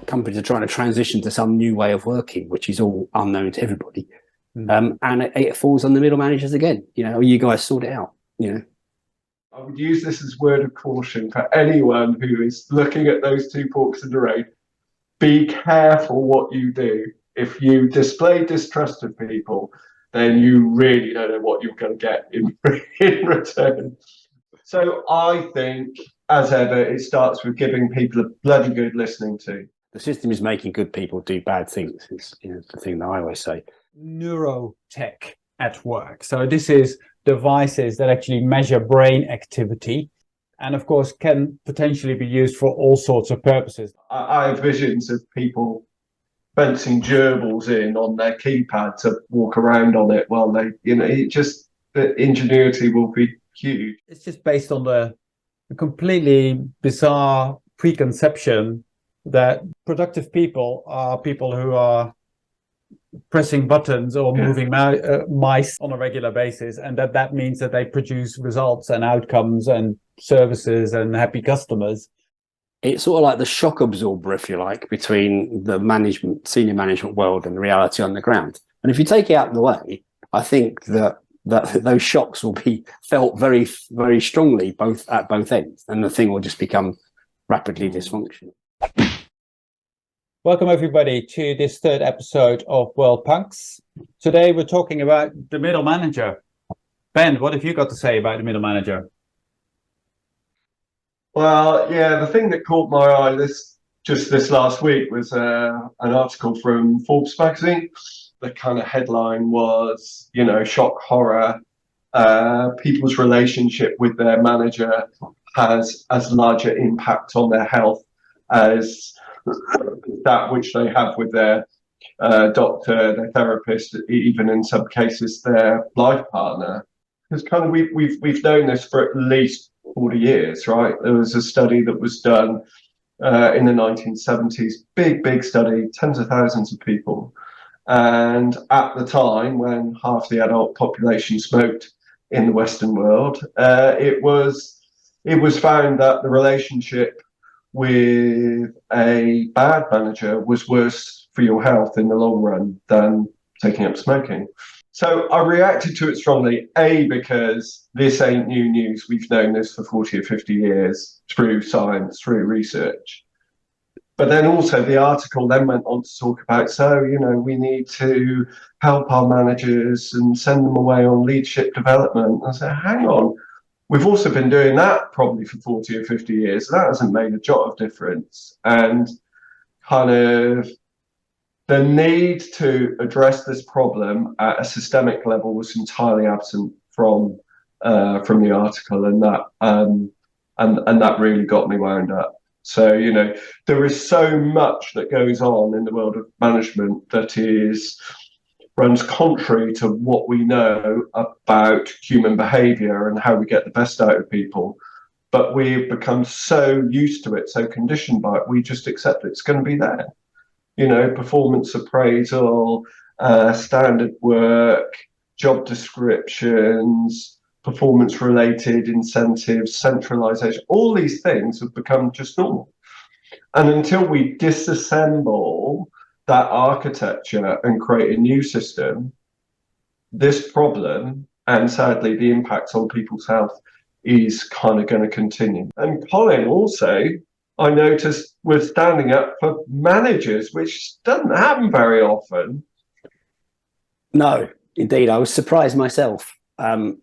companies are trying to transition to some new way of working, which is all unknown to everybody. And it falls on the middle managers again. You guys sort it out. I would use this as a word of caution for anyone who is looking at those two forks in the road. Be careful what you do. If you display distrust of people, then you really don't know what you're going to get in return. So I think, as ever, it starts with giving people a bloody good listening to. The system is making good people do bad things. It's the thing that I always say. Neurotech at work. So this is devices that actually measure brain activity, and of course can potentially be used for all sorts of purposes. I have visions of people fencing gerbils in on their keypad to walk around on it while they, the ingenuity will be huge. It's just based on the completely bizarre preconception that productive people are people who are pressing buttons or moving mice on a regular basis, and that means that they produce results and outcomes and services and happy customers. It's sort of like the shock absorber, if you like, between the senior management world and the reality on the ground. And if you take it out of the way, I think that those shocks will be felt very, very strongly at both ends, and the thing will just become rapidly dysfunctional. Welcome everybody to this third episode of World Punks. Today we're talking about the middle manager. Ben, what have you got to say about the middle manager? Well, the thing that caught my eye this last week was an article from Forbes magazine. The kind of headline was, shock horror. People's relationship with their manager has as large an impact on their health as that which they have with their doctor, their therapist, even in some cases their life partner. Because kind of we've known this for at least 40 years, right? There was a study that was done in the 1970s, big study, tens of thousands of people. And at the time when half the adult population smoked in the Western world, it was found that the relationship with a bad manager was worse for your health in the long run than taking up smoking. So I reacted to it strongly, because this ain't new news. We've known this for 40 or 50 years through science, through research. But then also the article then went on to talk about, we need to help our managers and send them away on leadership development. I said, hang on. We've also been doing that probably for 40 or 50 years. That hasn't made a jot of difference. And kind of the need to address this problem at a systemic level was entirely absent from the article, and that really got me wound up. So, there is so much that goes on in the world of management that runs contrary to what we know about human behavior and how we get the best out of people. But we've become so used to it, so conditioned by it, we just accept it's going to be there. Performance appraisal, standard work, job descriptions, performance-related incentives, centralization, all these things have become just normal. And until we disassemble that architecture and create a new system, this problem, and sadly the impact on people's health, is kind of going to continue. And Colin also, I noticed, was standing up for managers, which doesn't happen very often. No, indeed. I was surprised myself. A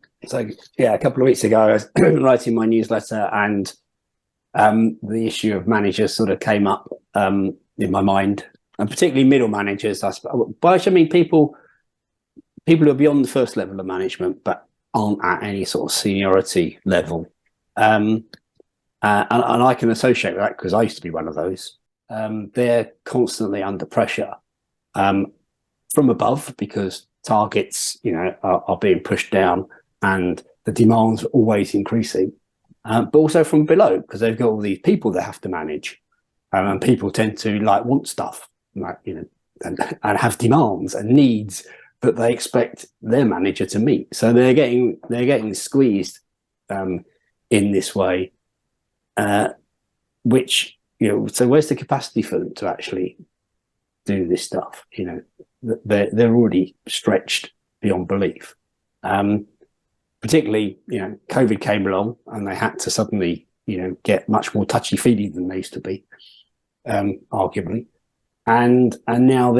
couple of weeks ago, I was writing my newsletter, and the issue of managers sort of came up in my mind, and particularly middle managers. By which I mean people who are beyond the first level of management, but aren't at any sort of seniority level. And I can associate with that because I used to be one of those. They're constantly under pressure from above, because targets, are being pushed down and the demands are always increasing. But also from below, because they've got all these people they have to manage, and people tend to want stuff, and have demands and needs that they expect their manager to meet. So they're getting squeezed in this way, which so where's the capacity for them to actually do this stuff? They're already stretched beyond belief. Particularly, COVID came along and they had to suddenly, get much more touchy-feely than they used to be, arguably. And now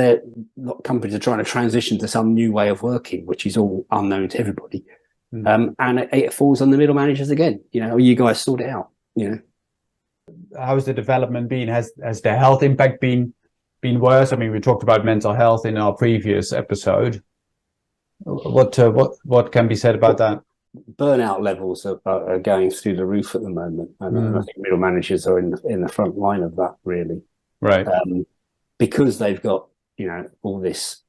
companies are trying to transition to some new way of working, which is all unknown to everybody. And it falls on the middle managers again. You guys sort it out. How's the development been? Has the health impact been worse? I mean, we talked about mental health in our previous episode. What can be said about that? Burnout levels are going through the roof at the moment, and I think middle managers are in the front line of that, really, right? Because they've got all this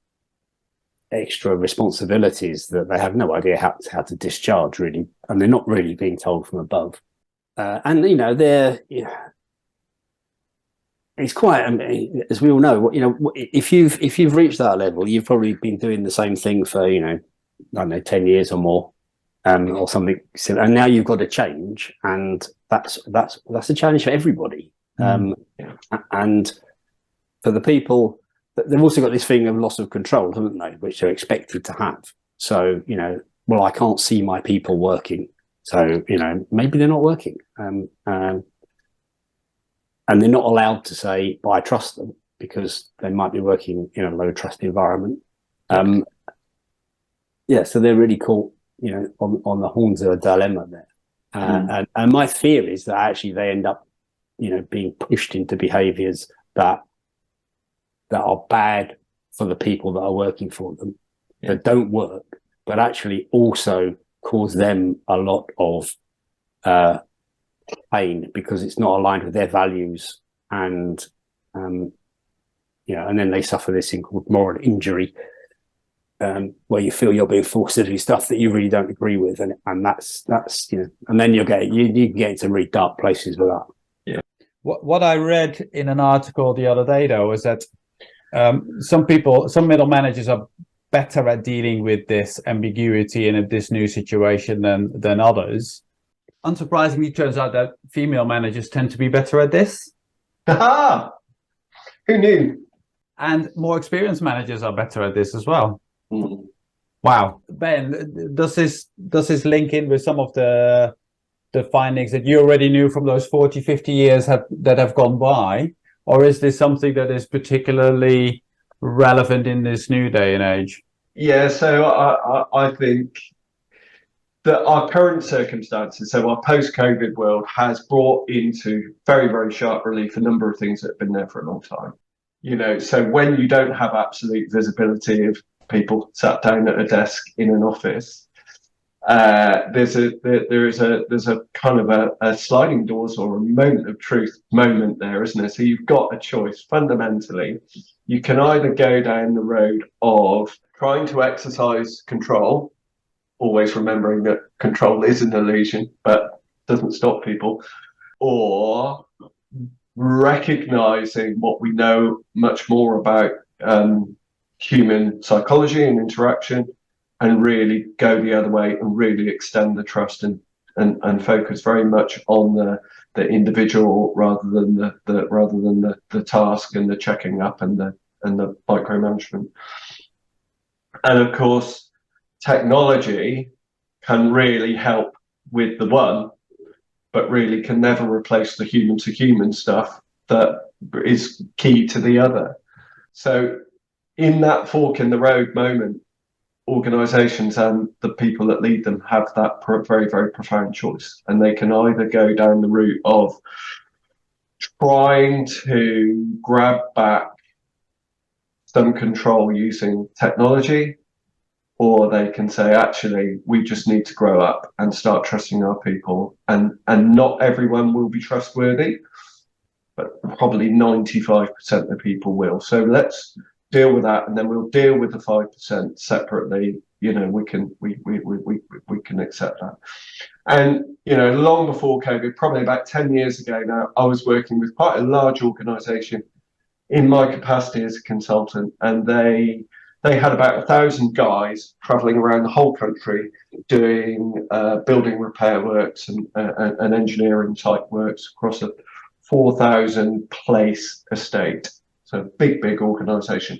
extra responsibilities that they have no idea how to discharge, really, and they're not really being told from above. And it's quite, as we all know, if you've reached that level, you've probably been doing the same thing for I don't know, 10 years or more, or something. And now you've got to change, and that's a challenge for everybody. And for the people, they've also got this thing of loss of control, haven't they, which they're expected to have. So well, I can't see my people working, so maybe they're not working. And they're not allowed to say, "But I trust them," because they might be working in a low trust environment. So they're really caught, on the horns of a dilemma there. And my fear is that actually they end up, being pushed into behaviours that are bad for the people that are working for them, that don't work, but actually also cause them a lot of pain because it's not aligned with their values, and and then they suffer this thing called moral injury, where you feel you're being forced to do stuff that you really don't agree with, and that's and then you can get into really dark places with that. Yeah. What I read in an article the other day, though, is that some middle managers are better at dealing with this ambiguity and this new situation than others. Unsurprisingly, it turns out that female managers tend to be better at this. Who knew? And more experienced managers are better at this as well. Wow. Ben, does this link in with some of the findings that you already knew from those 40, 50 years that have gone by? Or is this something that is particularly relevant in this new day and age? Yeah, so I think that our current circumstances, so our post-COVID world, has brought into very, very sharp relief a number of things that have been there for a long time. So when you don't have absolute visibility of people sat down at a desk in an office, there's a kind of a sliding doors or a moment of truth moment there, isn't there? So you've got a choice fundamentally. You can either go down the road of trying to exercise control, always remembering that control is an illusion, but doesn't stop people, or recognizing what we know much more about human psychology and interaction, and really go the other way and really extend the trust and focus very much on the individual rather than the task and the checking up and the micromanagement. And of course, technology can really help with the one, but really can never replace the human to human stuff that is key to the other. So in that fork in the road moment, organizations and the people that lead them have that very, very profound choice. And they can either go down the route of trying to grab back some control using technology, or they can say, actually, we just need to grow up and start trusting our people. And not everyone will be trustworthy, but probably 95% of the people will. So let's deal with that, and then we'll deal with the 5% separately. We can accept that. And long before COVID, probably about 10 years ago now, I was working with quite a large organization in my capacity as a consultant, and they had about 1,000 guys traveling around the whole country doing building repair works and engineering type works across a 4,000 place estate. So big organization.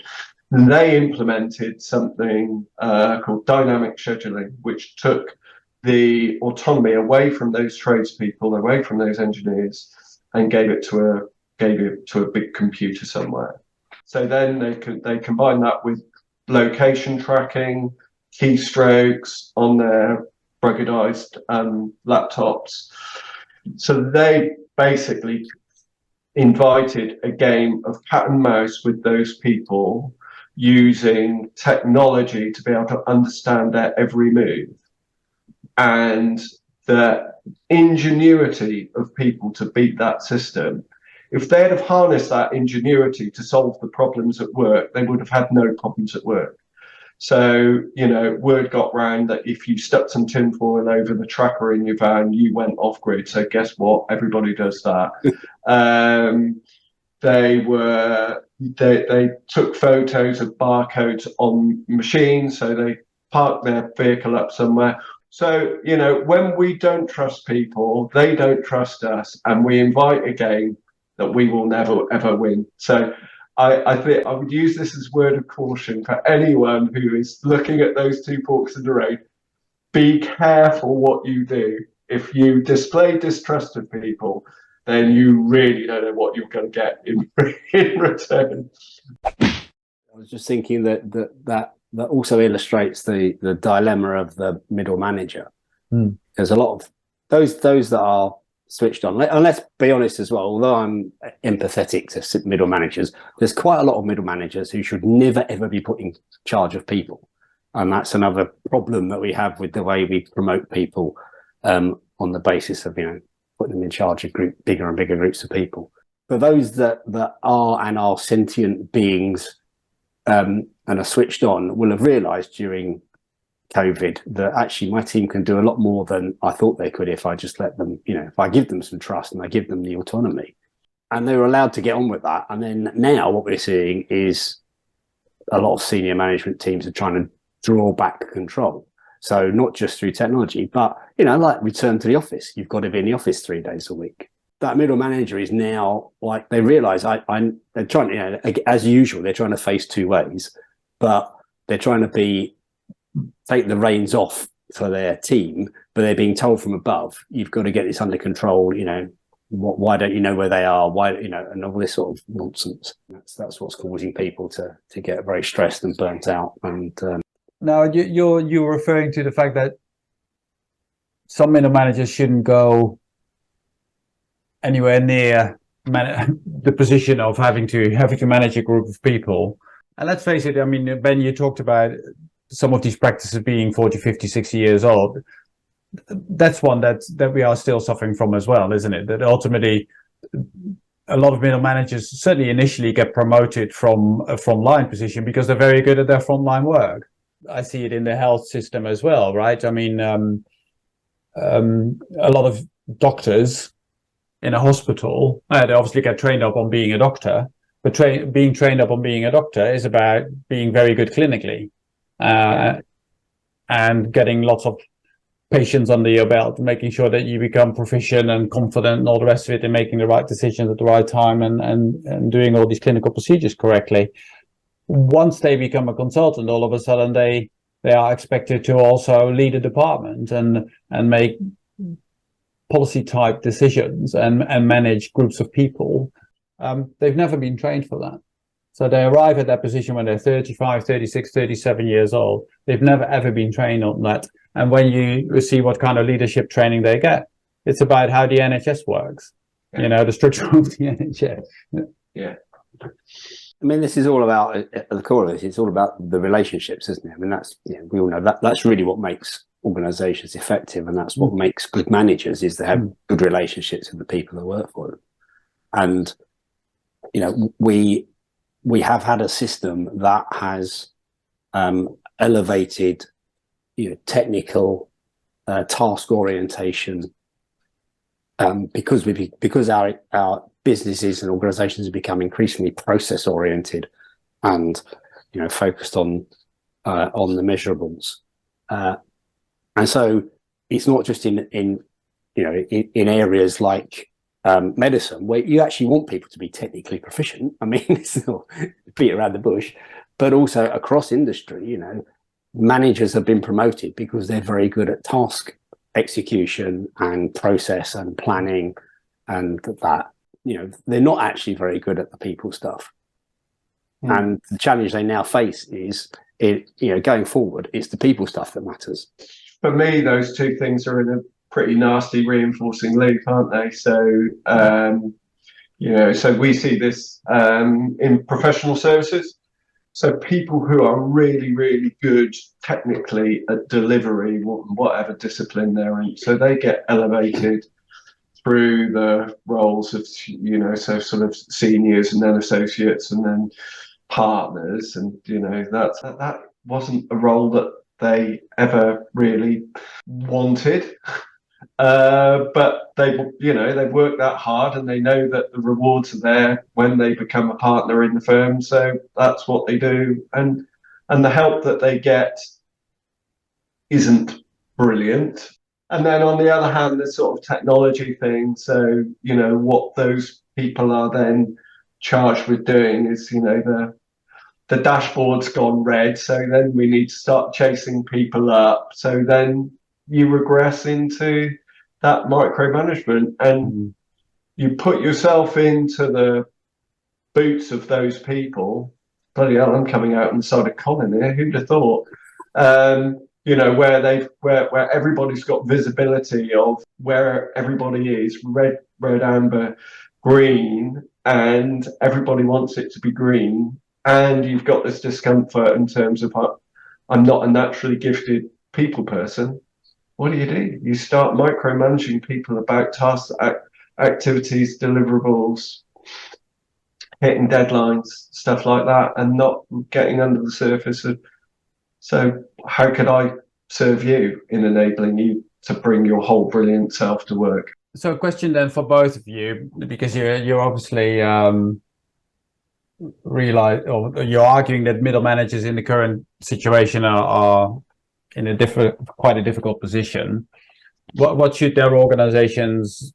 And they implemented something called dynamic scheduling, which took the autonomy away from those tradespeople, away from those engineers, and gave it to a big computer somewhere. So then they combine that with location tracking, keystrokes on their ruggedized laptops. So they basically invited a game of cat and mouse with those people, using technology to be able to understand their every move, and the ingenuity of people to beat that system. If they'd have harnessed that ingenuity to solve the problems at work, they would have had no problems at work. So, word got round that if you stuck some tinfoil over the tracker in your van, you went off grid. So guess what? Everybody does that. They took photos of barcodes on machines, so they parked their vehicle up somewhere. So, when we don't trust people, they don't trust us, and we invite a game that we will never, ever win. So I think I would use this as a word of caution for anyone who is looking at those two forks in the road. Be careful what you do. If you display distrust of people, then you really don't know what you're going to get in return. I was just thinking that also illustrates the dilemma of the middle manager. There's a lot of those that are switched on, and let's be honest as well, although I'm empathetic to middle managers, there's quite a lot of middle managers who should never ever be put in charge of people, and that's another problem that we have with the way we promote people on the basis of putting them in charge of bigger and bigger groups of people. But those that are sentient beings and are switched on will have realized during COVID that actually my team can do a lot more than I thought they could if I just let them, if I give them some trust and I give them the autonomy. And they were allowed to get on with that. And then now what we're seeing is a lot of senior management teams are trying to draw back control. So not just through technology, but, like return to the office. You've got to be in the office 3 days a week. That middle manager is now like, they realize they're trying to, as usual, they're trying to face two ways, but they're trying to take the reins off for their team, but they're being told from above, you've got to get this under control. Why don't you know where they are? Why, and all this sort of nonsense. That's what's causing people to get very stressed and burnt out. And now you're referring to the fact that some middle managers shouldn't go anywhere near the position of having to manage a group of people. And let's face it, I mean, Ben, you talked about some of these practices being 40, 50, 60 years old. That's one that we are still suffering from as well, isn't it? That ultimately a lot of middle managers certainly initially get promoted from a frontline position because they're very good at their frontline work. I see it in the health system as well, right? I mean, a lot of doctors in a hospital, they obviously get trained up on being a doctor, but being trained up on being a doctor is about being very good clinically. And getting lots of patients under your belt, making sure that you become proficient and confident and all the rest of it, and making the right decisions at the right time and doing all these clinical procedures correctly. Once they become a consultant, all of a sudden they are expected to also lead a department and make policy type decisions and manage groups of people. They've never been trained for that. So they arrive at that position when they're 35, 36, 37 years old. They've never, ever been trained on that. And when you see what kind of leadership training they get, it's about how the NHS works, the structure of the NHS. Yeah. I mean, this is all about, at the core of this, it's all about the relationships, isn't it? I mean, we all know that's really what makes organizations effective. And that's what makes good managers, is they have good relationships with the people that work for them. And, we have had a system that has elevated, technical task orientation because our businesses and organizations have become increasingly process oriented and focused on the measurables, and so it's not just in areas like medicine, where you actually want people to be technically proficient. I mean, it's not beat around the bush, but also across industry, you know, managers have been promoted because they're very good at task execution and process and planning, and that, you know, they're not actually very good at the people stuff. And the challenge they now face is, you know, going forward, it's the people stuff that matters. For me, those two things are in a pretty nasty reinforcing loop, aren't they? So, you know, so we see this in professional services. So people who are really, really good technically at delivery, whatever discipline they're in, so they get elevated through the roles of, you know, so sort of seniors and then associates and then partners, and you know, that wasn't a role that they ever really wanted, but they've worked that hard and they know that the rewards are there when they become a partner in the firm, so that's what they do, and the help that they get isn't brilliant. And then on the other hand, the sort of technology thing, so you know, what those people are then charged with doing is, you know, the dashboard's gone red, so then we need to start chasing people up. So then you regress into that micromanagement, and you put yourself into the boots of those people. Bloody hell, I'm coming out inside of Colin here. Who'd have thought? You know, where everybody's got visibility of where everybody is, red, amber, green, and everybody wants it to be green. And you've got this discomfort in terms of, I'm not a naturally gifted people person. What do? You start micromanaging people about tasks, activities, deliverables, hitting deadlines, stuff like that, and not getting under the surface of, so how could I serve you in enabling you to bring your whole brilliant self to work? So a question then for both of you, because you're obviously you're arguing that middle managers in the current situation are in quite a difficult position. What should their organizations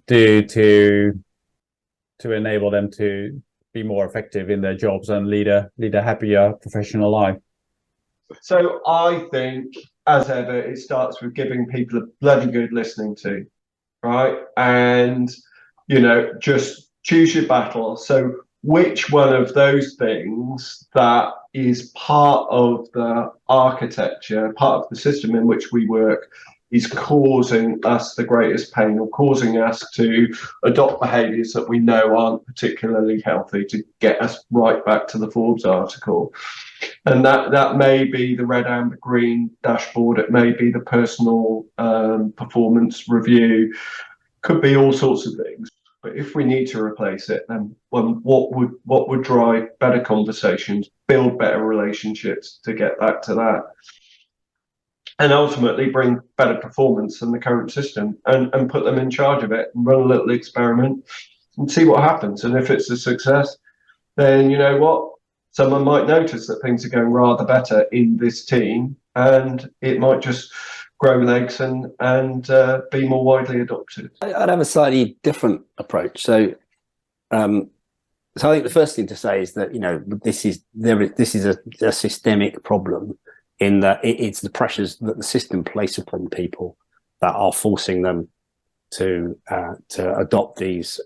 do to enable them to be more effective in their jobs and lead a happier professional life? So I think, as ever, it starts with giving people a bloody good listening to, right? And, you know, just choose your battle. So which one of those things that is part of the architecture, part of the system in which we work, is causing us the greatest pain, or causing us to adopt behaviours that we know aren't particularly healthy, to get us right back to the Forbes article. And that may be the red, amber, green dashboard. It may be the personal performance review. Could be all sorts of things. But if we need to replace it, then what would drive better conversations, build better relationships to get back to that, and ultimately bring better performance than the current system, and put them in charge of it and run a little experiment and see what happens. And if it's a success, then you know what? Someone might notice that things are going rather better in this team, and it might just grow legs and be more widely adopted. I'd have a slightly different approach. So I think the first thing to say is that, you know, this is a systemic problem, in that it's the pressures that the system places upon people that are forcing them to adopt these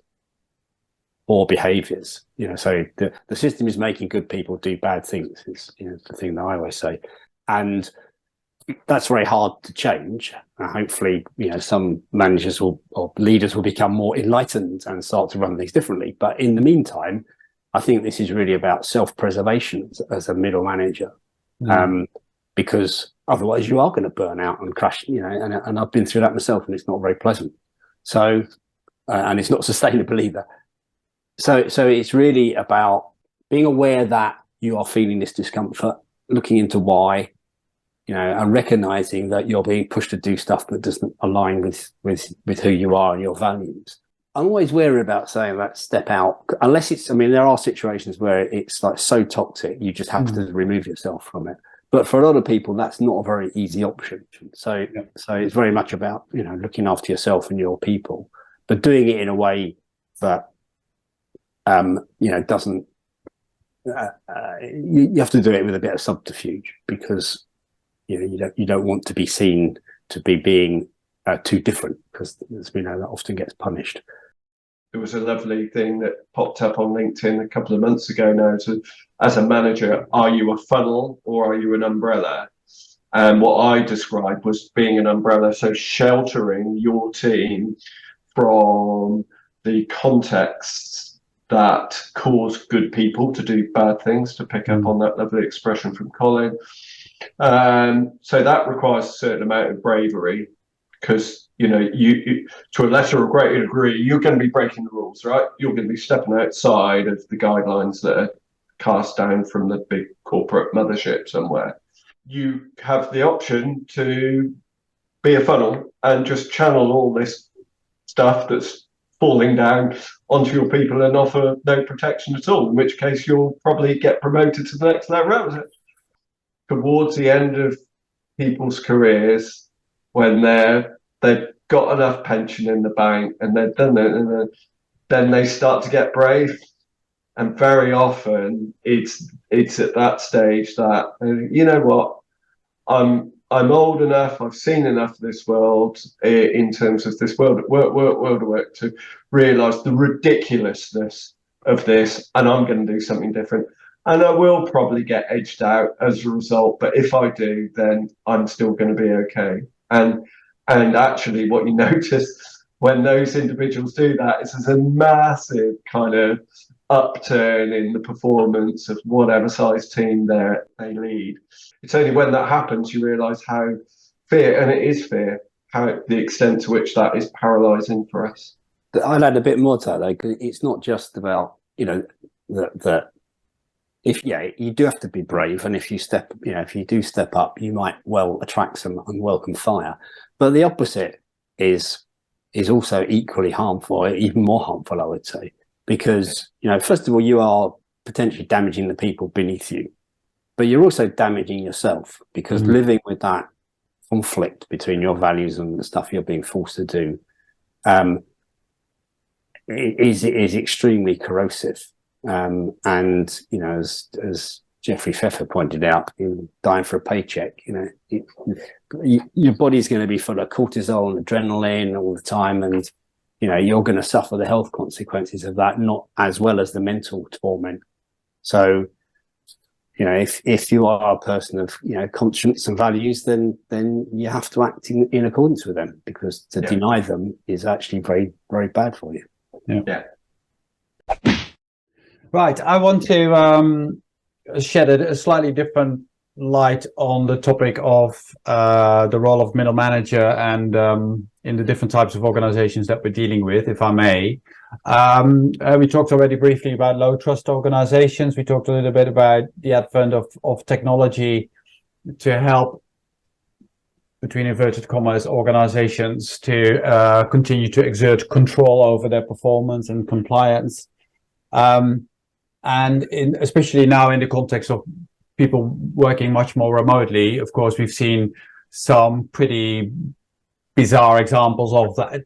poor behaviors. You know, so the system is making good people do bad things. It's, you know, the thing that I always say, and that's very hard to change. Hopefully, you know, some managers or leaders will become more enlightened and start to run things differently. But in the meantime, I think this is really about self-preservation as a middle manager, because otherwise you are going to burn out and crash. You know, and I've been through that myself, and it's not very pleasant. So, and it's not sustainable either. So it's really about being aware that you are feeling this discomfort, looking into why, you know, and recognizing that you're being pushed to do stuff that doesn't align with who you are and your values. I'm always wary about saying that step out, unless it's, I mean, there are situations where it's like so toxic, you just have to remove yourself from it. But for a lot of people, that's not a very easy option. So it's very much about, you know, looking after yourself and your people, but doing it in a way that doesn't. You have to do it with a bit of subterfuge, because you don't want to be seen to be being too different, because as we know, that often gets punished. There was a lovely thing that popped up on LinkedIn a couple of months ago now. So, as a manager, are you a funnel or are you an umbrella? And what I described was being an umbrella, so sheltering your team from the contexts that cause good people to do bad things, to pick up on that lovely expression from Colin. So that requires a certain amount of bravery, because you to a lesser or greater degree, you're going to be breaking the rules, right? You're going to be stepping outside of the guidelines that are cast down from the big corporate mothership somewhere. You have the option to be a funnel and just channel all this stuff that's falling down onto your people and offer no protection at all, in which case you'll probably get promoted to the next level. Towards the end of people's careers, when they've got enough pension in the bank and they've done it, and then they start to get brave. And very often it's at that stage that, you know what, I'm old enough, I've seen enough of this world, in terms of this world of work, to realise the ridiculousness of this, and I'm going to do something different. And I will probably get edged out as a result, but if I do, then I'm still going to be okay. And actually, what you notice when those individuals do that is there's a massive kind of upturn in the performance of whatever size team they lead. It's only when that happens you realise how fear, and it is fear, how the extent to which that is paralysing for us. I'll add a bit more to that, though, because it's not just about that. If you do have to be brave, and if you do step up, you might well attract some unwelcome fire. But the opposite is also equally harmful, even more harmful, I would say, because first of all, you are potentially damaging the people beneath you, but you're also damaging yourself, because living with that conflict between your values and the stuff you're being forced to do is extremely corrosive. And as Jeffrey Pfeffer pointed out, dying for a paycheck, your body's going to be full of cortisol and adrenaline all the time, and you're going to suffer the health consequences of that, not as well as the mental torment. So if you are a person of conscience and values, then you have to act in accordance with them, because to deny them is actually very, very bad for you. Yeah. Right, I want to shed a slightly different light on the topic of the role of middle manager and in the different types of organizations that we're dealing with, if I may. We talked already briefly about low trust organizations. We talked a little bit about the advent of technology to help, between inverted commas, organizations to continue to exert control over their performance and compliance. And especially now in the context of people working much more remotely, of course, we've seen some pretty bizarre examples of that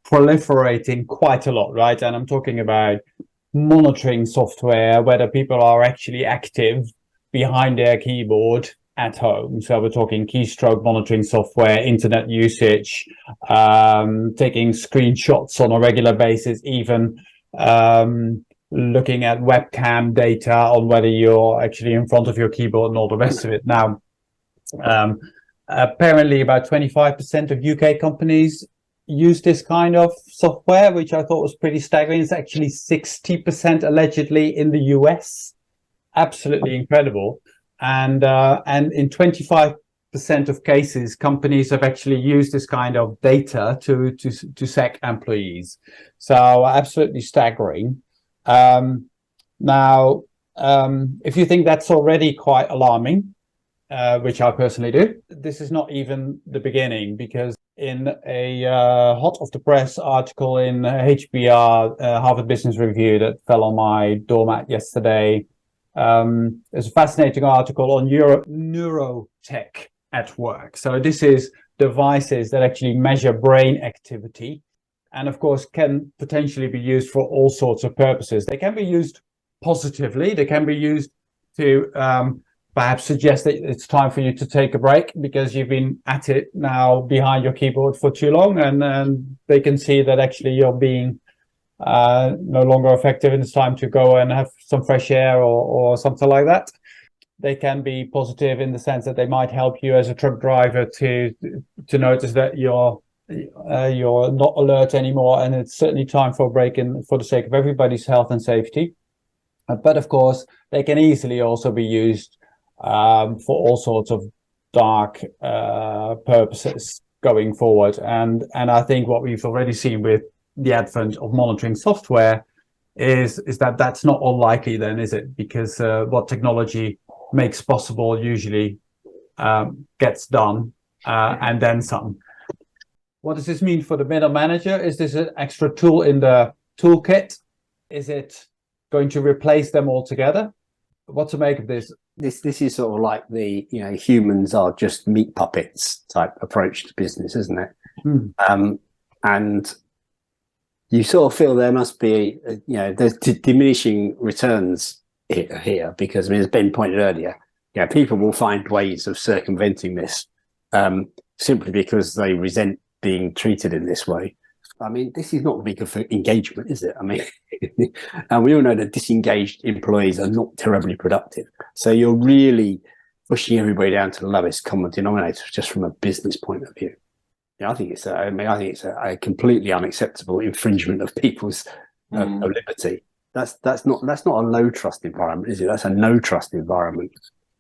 proliferating quite a lot, right? And I'm talking about monitoring software, whether people are actually active behind their keyboard at home. So we're talking keystroke monitoring software, internet usage, taking screenshots on a regular basis, even looking at webcam data on whether you're actually in front of your keyboard and all the rest of it. Now, apparently about 25% of UK companies use this kind of software, which I thought was pretty staggering. It's actually 60% allegedly in the US. Absolutely incredible. And in 25% of cases, companies have actually used this kind of data to sack employees. So absolutely staggering. Now, if you think that's already quite alarming, which I personally do, this is not even the beginning, because in a hot off the press article in HBR, Harvard Business Review, that fell on my doormat yesterday, there's a fascinating article on Neurotech at work. So this is devices that actually measure brain activity and of course can potentially be used for all sorts of purposes. They can be used positively. They can be used to perhaps suggest that it's time for you to take a break because you've been at it now behind your keyboard for too long, and they can see that actually you're being no longer effective and it's time to go and have some fresh air or something like that. They can be positive in the sense that they might help you as a truck driver to notice that you're not alert anymore, and it's certainly time for a break in for the sake of everybody's health and safety. But of course, they can easily also be used for all sorts of dark purposes going forward. And I think what we've already seen with the advent of monitoring software is that that's not unlikely then, is it? Because what technology makes possible usually gets done and then some. What does this mean for the middle manager? Is this an extra tool in the toolkit? Is it going to replace them altogether? What to make of this? This is sort of like the humans are just meat puppets type approach to business, isn't it? And you sort of feel there must be there's diminishing returns here because as Ben pointed earlier, people will find ways of circumventing this simply because they resent being treated in this way. I mean, this is not going to be good for engagement, is it? I mean, and we all know that disengaged employees are not terribly productive. So you're really pushing everybody down to the lowest common denominator just from a business point of view. I think it's a completely unacceptable infringement of people's liberty. That's not a low trust environment, is it? That's a no trust environment.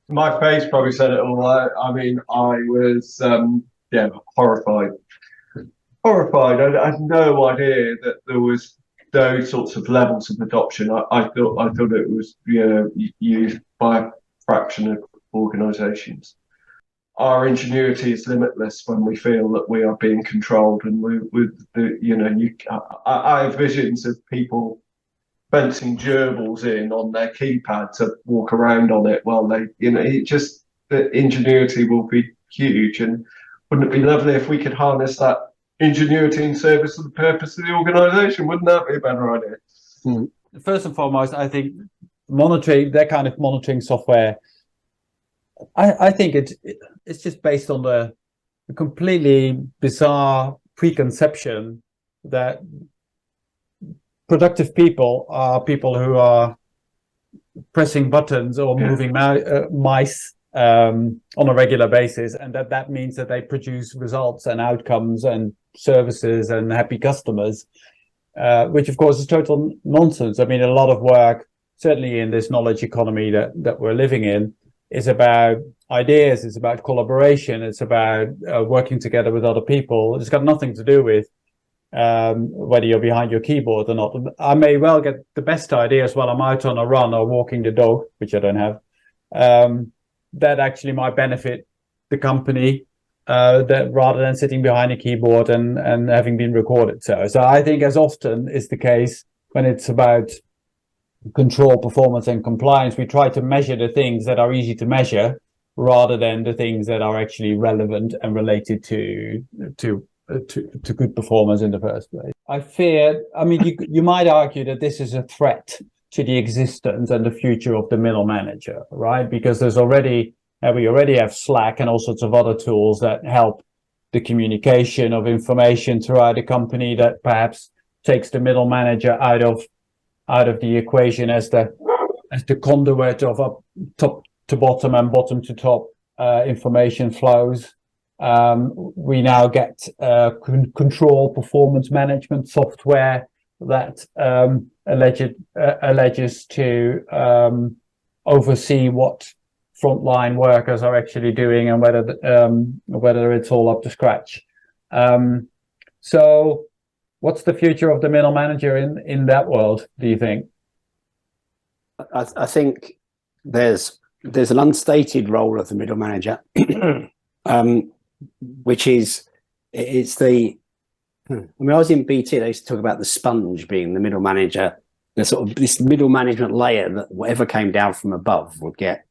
My face probably said it all. I mean, I was horrified. I had no idea that there was those sorts of levels of adoption. I thought it was used by a fraction of organisations. Our ingenuity is limitless when we feel that we are being controlled, and I have visions of people fencing gerbils in on their keypad to walk around on it while they, the ingenuity will be huge. And wouldn't it be lovely if we could harness that ingenuity in service of the purpose of the organisation? Wouldn't that be a better idea? First and foremost, I think that kind of monitoring software, I think it's just based on the completely bizarre preconception that productive people are people who are pressing buttons or moving mice on a regular basis, and that means that they produce results and outcomes and services and happy customers, which of course is total nonsense. I mean, a lot of work, certainly in this knowledge economy that we're living in, is about ideas, it's about collaboration, it's about working together with other people. It's got nothing to do with whether you're behind your keyboard or not. I may well get the best ideas while I'm out on a run or walking the dog, which I don't have, that actually might benefit the company that rather than sitting behind a keyboard and having been recorded. So I think, as often is the case when it's about control, performance and compliance, we try to measure the things that are easy to measure rather than the things that are actually relevant and related to good performance in the first place. I mean, you might argue that this is a threat to the existence and the future of the middle manager, right? Because we already have Slack and all sorts of other tools that help the communication of information throughout the company, that perhaps takes the middle manager out of the equation as the conduit of up top to bottom and bottom to top information flows. We now get control performance management software that alleges to oversee what frontline workers are actually doing and whether it's all up to scratch. So what's the future of the middle manager in that world, do you think? I think there's an unstated role of the middle manager, which is I was in BT, they used to talk about the sponge being the middle manager, the sort of this middle management layer that whatever came down from above would get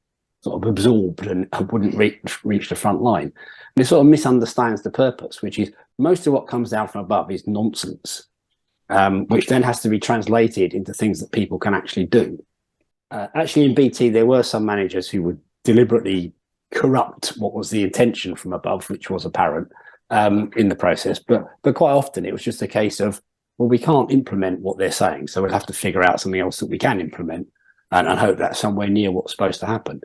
sort of absorbed and wouldn't reach the front line. And it sort of misunderstands the purpose, which is most of what comes down from above is nonsense, which then has to be translated into things that people can actually do. Actually, in BT, there were some managers who would deliberately corrupt what was the intention from above, which was apparent in the process. But quite often it was just a case of, well, we can't implement what they're saying, so we'll have to figure out something else that we can implement and hope that's somewhere near what's supposed to happen.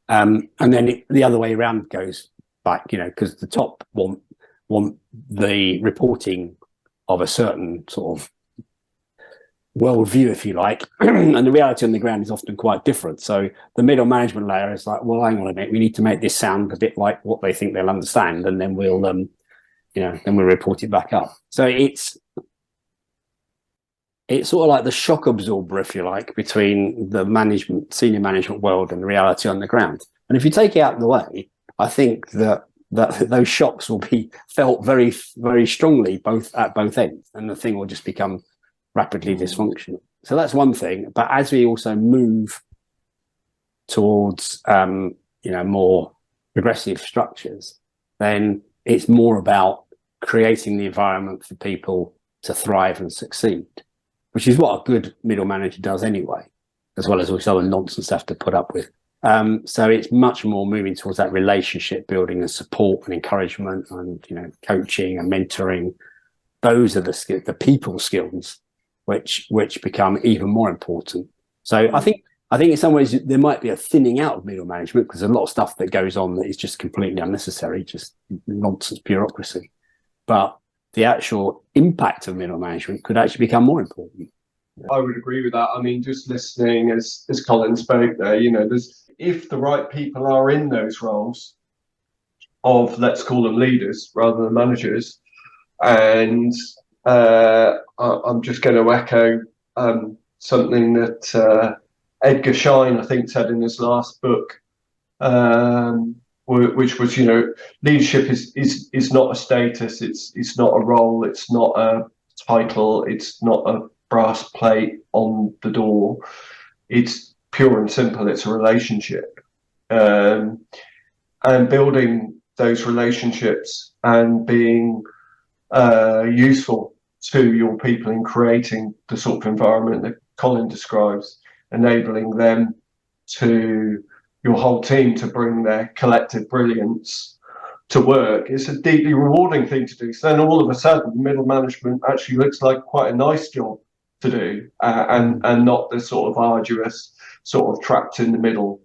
And then the other way around goes back, because the top want the reporting of a certain sort of worldview, if you like, and the reality on the ground is often quite different. So the middle management layer is like, well, hang on a minute, we need to make this sound a bit like what they think they'll understand, and then we'll, then we'll report it back up. So it's sort of like the shock absorber, if you like, between the senior management world and the reality on the ground. And if you take it out of the way, I think that those shocks will be felt very, very strongly at both ends, and the thing will just become rapidly dysfunctional. So that's one thing. But as we also move towards more progressive structures, then it's more about creating the environment for people to thrive and succeed, which is what a good middle manager does anyway, as well as all this other nonsense they have to put up with. So it's much more moving towards that relationship building and support and encouragement and coaching and mentoring. Those are the people skills which become even more important. So I think in some ways there might be a thinning out of middle management, because there's a lot of stuff that goes on that is just completely unnecessary, just nonsense bureaucracy. But the actual impact of middle management could actually become more important. I would agree with that. I mean, just listening as Colin spoke there, if the right people are in those roles of, let's call them leaders rather than managers, and I'm just going to echo something that Edgar Schein, I think, said in his last book, which was, leadership is not a status, it's not a role, it's not a title, it's not a brass plate on the door. It's pure and simple. It's a relationship, and building those relationships and being useful to your people in creating the sort of environment that Colin describes, enabling them your whole team to bring their collective brilliance to work. It's a deeply rewarding thing to do. So then all of a sudden, middle management actually looks like quite a nice job to do, and not the sort of arduous, sort of trapped in the middle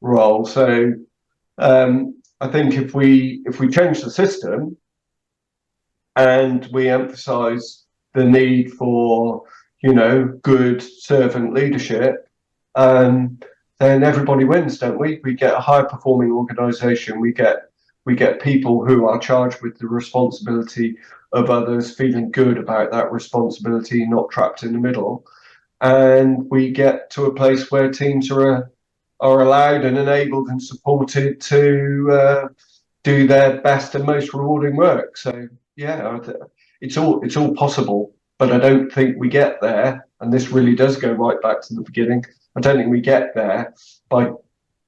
role. So I think if we change the system and we emphasize the need for good servant leadership, then everybody wins, don't we? We get a high performing organization. We get people who are charged with the responsibility of others, feeling good about that responsibility, not trapped in the middle. And we get to a place where teams are allowed and enabled and supported to do their best and most rewarding work. So yeah, it's all possible, but I don't think we get there. And this really does go right back to the beginning. I don't think we get there by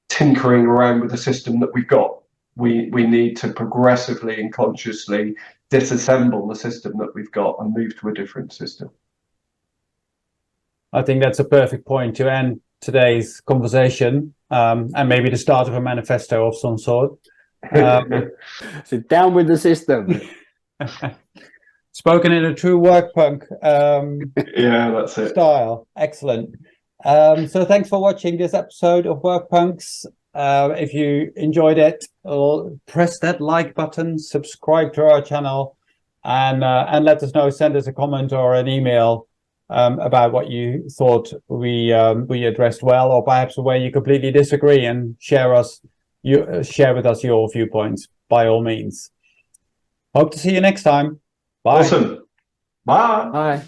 tinkering around with the system that we've got. We need to progressively and consciously disassemble the system that we've got and move to a different system. I think that's a perfect point to end today's conversation, and maybe the start of a manifesto of some sort. So down with the system. Spoken in a true work punk yeah, that's it. style. Excellent. So thanks for watching this episode of Work Punks. If you enjoyed it, press that like button, subscribe to our channel, and let us know. Send us a comment or an email about what you thought we addressed well, or perhaps where you completely disagree, and share with us your viewpoints by all means. Hope to see you next time. Bye. Awesome. Bye. Bye.